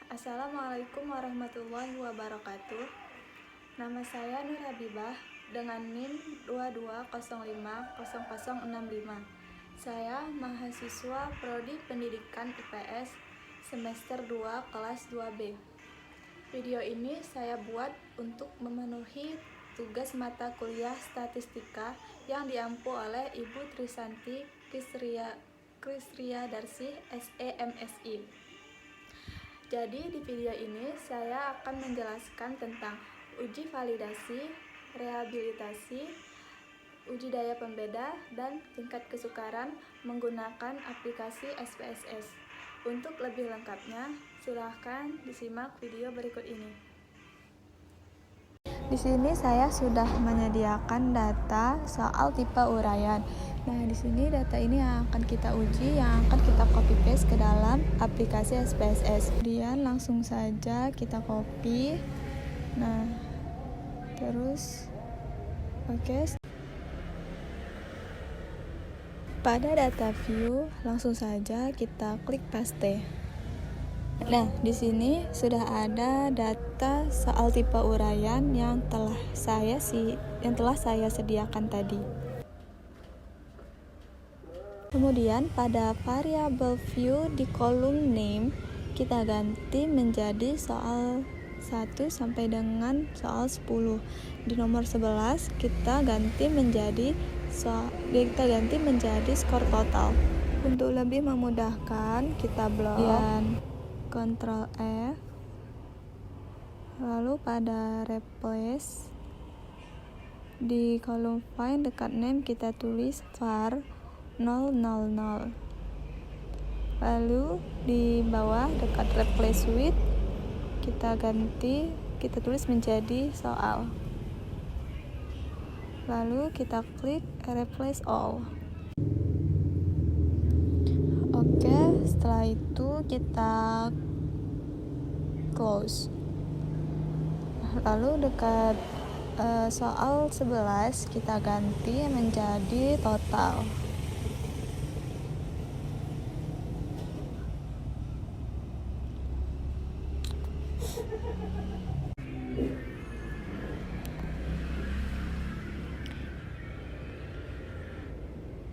Assalamualaikum warahmatullahi wabarakatuh. Nama saya Nur Habibah dengan NIM 22050065. Saya mahasiswa Prodi Pendidikan IPS semester 2 kelas 2B. Video ini saya buat untuk memenuhi tugas mata kuliah statistika yang diampu oleh Ibu Trisanti Krisriyadarsi SEMSI. Jadi di video ini saya akan menjelaskan tentang uji validasi, rehabilitasi, uji daya pembeda, dan tingkat kesukaran menggunakan aplikasi SPSS. Untuk lebih lengkapnya, silahkan disimak video berikut ini. Di sini saya sudah menyediakan data soal tipe uraian. Nah, di sini data ini yang akan kita uji, yang akan kita copy paste ke dalam aplikasi SPSS. Kemudian langsung saja kita copy. Nah, terus oke. Pada data view, langsung saja kita klik paste. Nah, di sini sudah ada data soal tipe uraian yang telah saya sediakan tadi. Kemudian pada variabel view di kolom name kita ganti menjadi soal 1 sampai dengan soal 10. Di nomor 11 kita ganti menjadi skor total. Untuk lebih memudahkan, kita blok dan Ctrl F, lalu pada replace di kolom find dekat name kita tulis var 000, lalu di bawah dekat replace with kita tulis menjadi soal, lalu kita klik replace all. Oke, setelah itu kita close. Lalu dekat soal 11 kita ganti menjadi total.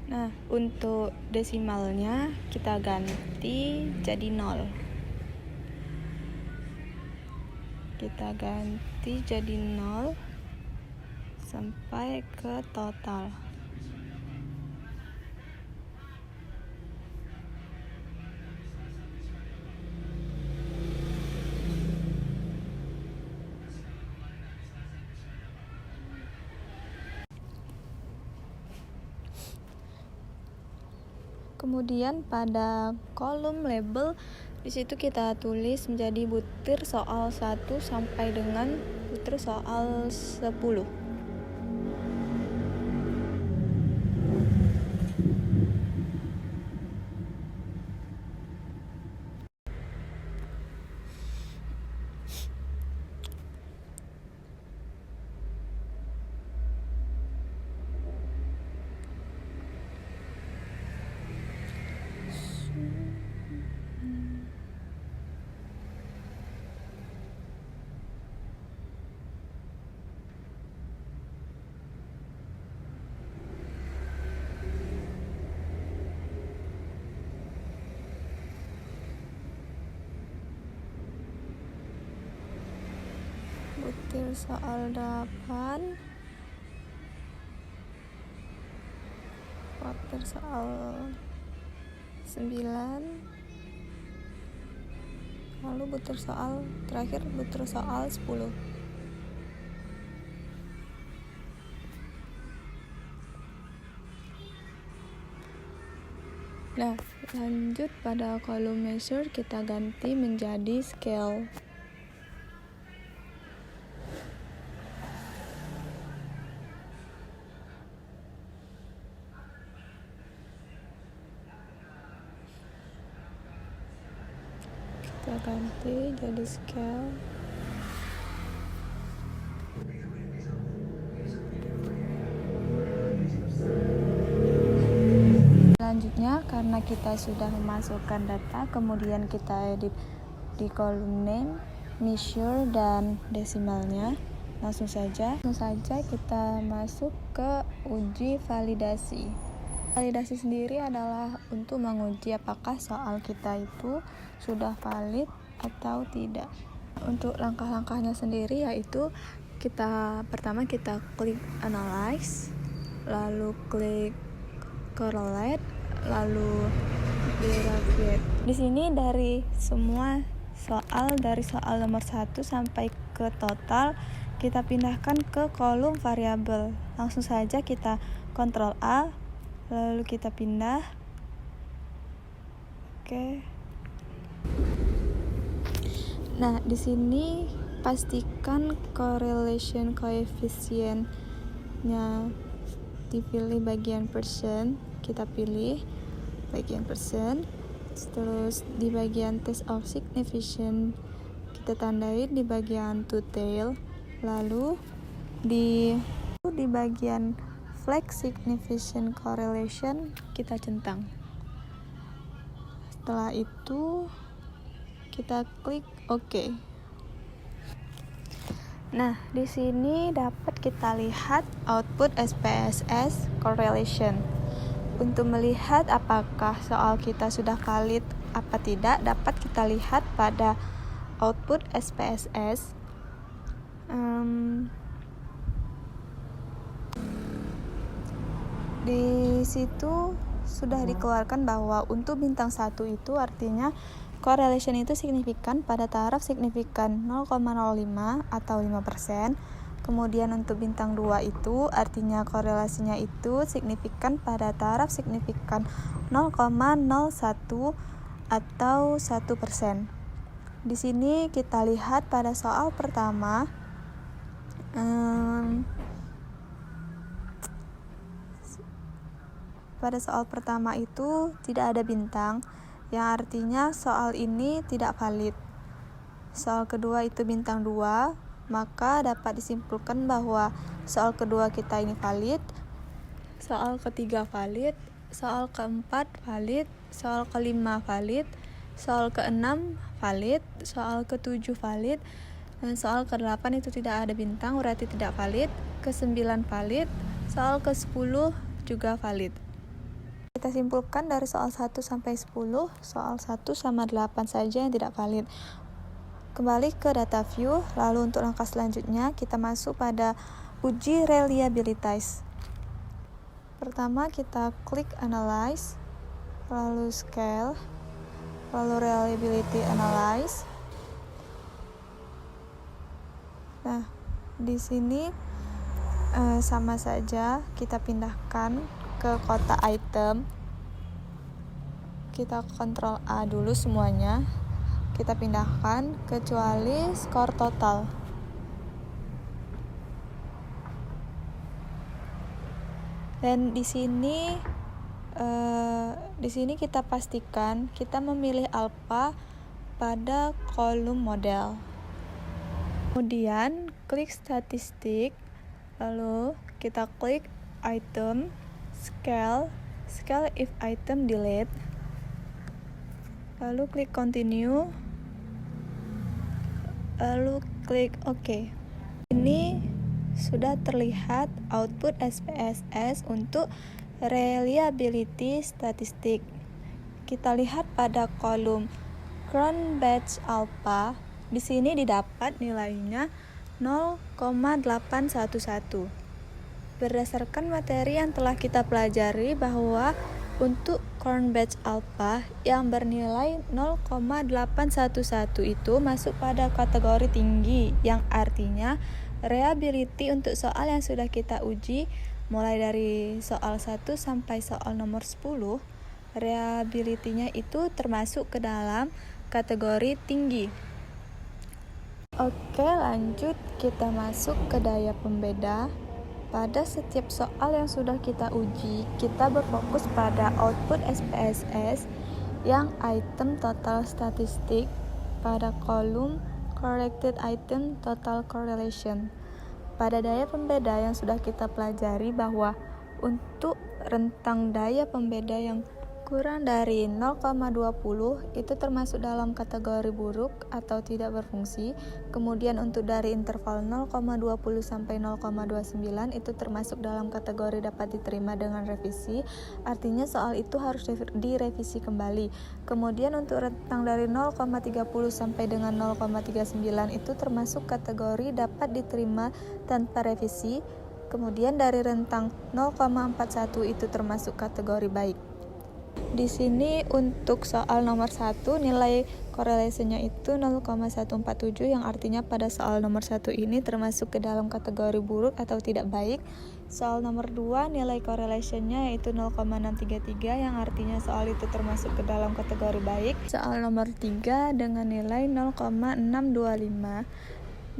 Nah, untuk desimalnya kita ganti jadi 0. Kita ganti jadi 0 sampai ke total. Kemudian pada kolom label di situ kita tulis menjadi butir soal 1 sampai dengan butir soal 10. Butir soal 8, butir soal 9, lalu butir soal terakhir, butir soal 10. Nah, lanjut pada kolom measure kita ganti menjadi scale. Kita ganti jadi scale. Selanjutnya, karena kita sudah memasukkan data, kemudian kita edit di kolom name, measure, dan desimalnya. Langsung saja kita masuk ke uji validasi. Validasi sendiri adalah untuk menguji apakah soal kita itu sudah valid atau tidak. Untuk langkah-langkahnya sendiri yaitu pertama kita klik analyze, lalu klik correlate, lalu derivate. Di sini dari semua soal, dari soal nomor 1 sampai ke total, kita pindahkan ke kolom variabel. Langsung saja kita Ctrl A, lalu kita pindah. Oke. Nah, di sini pastikan correlation coefficient-nya dipilih bagian persen. Kita pilih bagian persen. Terus di bagian test of significance kita tandai di bagian to tail. Lalu di bagian flag significant correlation kita centang. Setelah itu kita klik OK. Nah, di sini dapat kita lihat output SPSS correlation. Untuk melihat apakah soal kita sudah valid apa tidak, dapat kita lihat pada output SPSS. Di situ sudah dikeluarkan bahwa untuk bintang 1 itu artinya correlation itu signifikan pada taraf signifikan 0,05 atau 5%. Kemudian untuk bintang 2 itu artinya korelasinya itu signifikan pada taraf signifikan 0,01 atau 1%. Di sini kita lihat pada soal pertama, pada soal pertama itu tidak ada bintang, yang artinya soal ini tidak valid. Soal kedua itu bintang 2, maka dapat disimpulkan bahwa soal kedua kita ini valid, soal ketiga valid, soal keempat valid, soal kelima valid, soal keenam valid, soal ketujuh valid, dan soal ke-8 itu tidak ada bintang, berarti tidak valid, ke-9 valid, soal ke-10 juga valid. Kita simpulkan dari soal 1 sampai 10, soal 1 sama 8 saja yang tidak valid. Kembali ke data view, lalu untuk langkah selanjutnya kita masuk pada uji reliabilitas. Pertama kita klik analyze, lalu scale, lalu reliability analyze. Nah, di sini sama saja kita pindahkan ke kotak item. Kita Ctrl A dulu semuanya. Kita pindahkan kecuali skor total. Dan di sini kita pastikan kita memilih alpha pada kolom model. Kemudian klik statistik, lalu kita klik item, scale if item delete, lalu klik continue, lalu klik OK. Ini sudah terlihat output SPSS untuk reliability statistik. Kita lihat pada kolom Cron Batch Alpha. Di sini didapat nilainya 0,811. Berdasarkan materi yang telah kita pelajari bahwa untuk Cron Batch Alpha yang bernilai 0,811 itu masuk pada kategori tinggi, yang artinya reliability untuk soal yang sudah kita uji mulai dari soal 1 sampai soal nomor 10, reliability-nya itu termasuk ke dalam kategori tinggi. Oke, lanjut kita masuk ke daya pembeda. Pada setiap soal yang sudah kita uji, kita berfokus pada output SPSS yang item total statistik pada kolom corrected item total correlation. Pada daya pembeda yang sudah kita pelajari bahwa untuk rentang daya pembeda yang Kurang dari 0,20 itu termasuk dalam kategori buruk atau tidak berfungsi. Kemudian untuk dari interval 0,20 sampai 0,29 itu termasuk dalam kategori dapat diterima dengan revisi. Artinya soal itu harus direvisi kembali. Kemudian untuk rentang dari 0,30 sampai dengan 0,39 itu termasuk kategori dapat diterima tanpa revisi. Kemudian dari rentang 0,41 itu termasuk kategori baik. Di sini untuk soal nomor 1 nilai korelasinya itu 0,147 yang artinya pada soal nomor 1 ini termasuk ke dalam kategori buruk atau tidak baik. Soal nomor 2 nilai korelasinya yaitu 0,633 yang artinya soal itu termasuk ke dalam kategori baik. Soal nomor 3 dengan nilai 0,625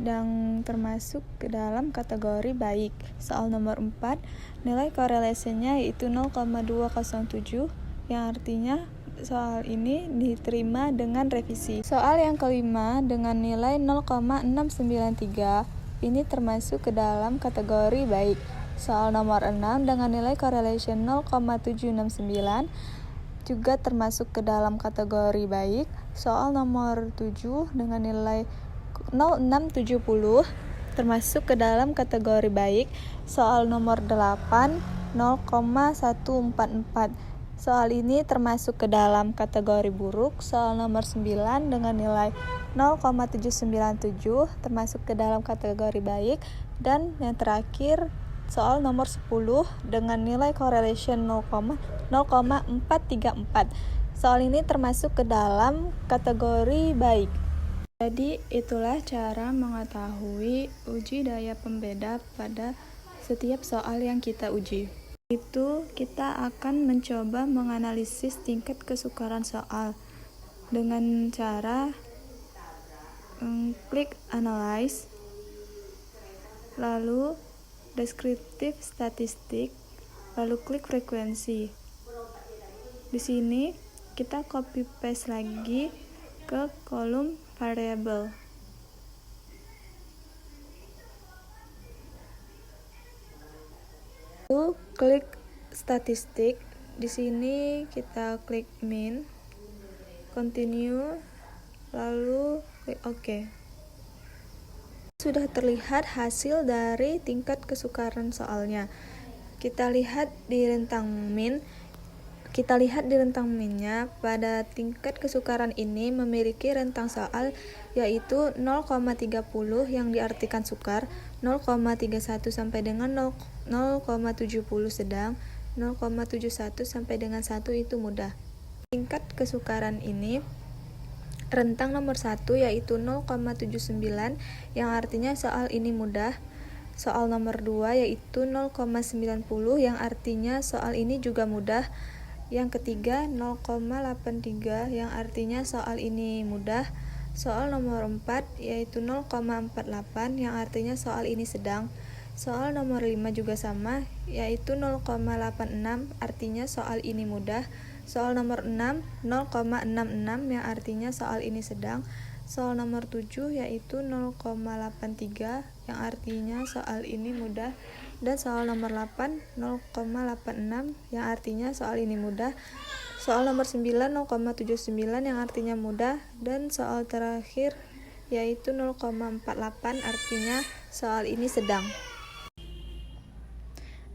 dan termasuk ke dalam kategori baik. Soal nomor 4 nilai korelasinya yaitu 0,207 yang artinya soal ini diterima dengan revisi. Soal yang kelima dengan nilai 0,693 ini termasuk ke dalam kategori baik. Soal nomor 6 dengan nilai correlation 0,769 juga termasuk ke dalam kategori baik. Soal nomor 7 dengan nilai 0,670 termasuk ke dalam kategori baik. Soal nomor 8 0,144 soal ini termasuk ke dalam kategori buruk. Soal nomor 9 dengan nilai 0,797 termasuk ke dalam kategori baik. Dan yang terakhir soal nomor 10 dengan nilai correlation 0,434. Soal ini termasuk ke dalam kategori baik. Jadi itulah cara mengetahui uji daya pembeda pada setiap soal yang kita uji. Itu kita akan mencoba menganalisis tingkat kesukaran soal dengan cara klik analyze, lalu deskriptif statistik, lalu klik frekuensi. Di sini kita copy paste lagi ke kolom variable. Lalu klik statistik. Di sini kita klik min, continue, lalu klik OK. Sudah terlihat hasil dari tingkat kesukaran soalnya. Kita lihat di rentang min. Minnya pada tingkat kesukaran ini memiliki rentang soal yaitu 0,30 yang diartikan sukar, 0,31 sampai dengan 0,70 sedang, 0,71 sampai dengan 1 itu mudah. Tingkat kesukaran ini rentang nomor 1 yaitu 0,79 yang artinya soal ini mudah. Soal nomor 2 yaitu 0,90 yang artinya soal ini juga mudah. Yang ketiga 0,83 yang artinya soal ini mudah. Soal nomor 4 yaitu 0,48 yang artinya soal ini sedang. Soal nomor 5 juga sama yaitu 0,86 artinya soal ini mudah. Soal nomor 6 0,66 yang artinya soal ini sedang. Soal nomor 7 yaitu 0,83 yang artinya soal ini mudah. Dan soal nomor 8 0,86 yang artinya soal ini mudah. Soal nomor 9 0,79 yang artinya mudah. Dan soal terakhir yaitu 0,48 artinya soal ini sedang.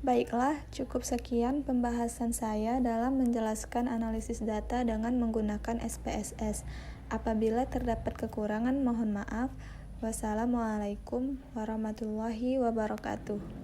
Baiklah, cukup sekian pembahasan saya dalam menjelaskan analisis data dengan menggunakan SPSS. Apabila terdapat kekurangan mohon maaf. Wassalamualaikum warahmatullahi wabarakatuh.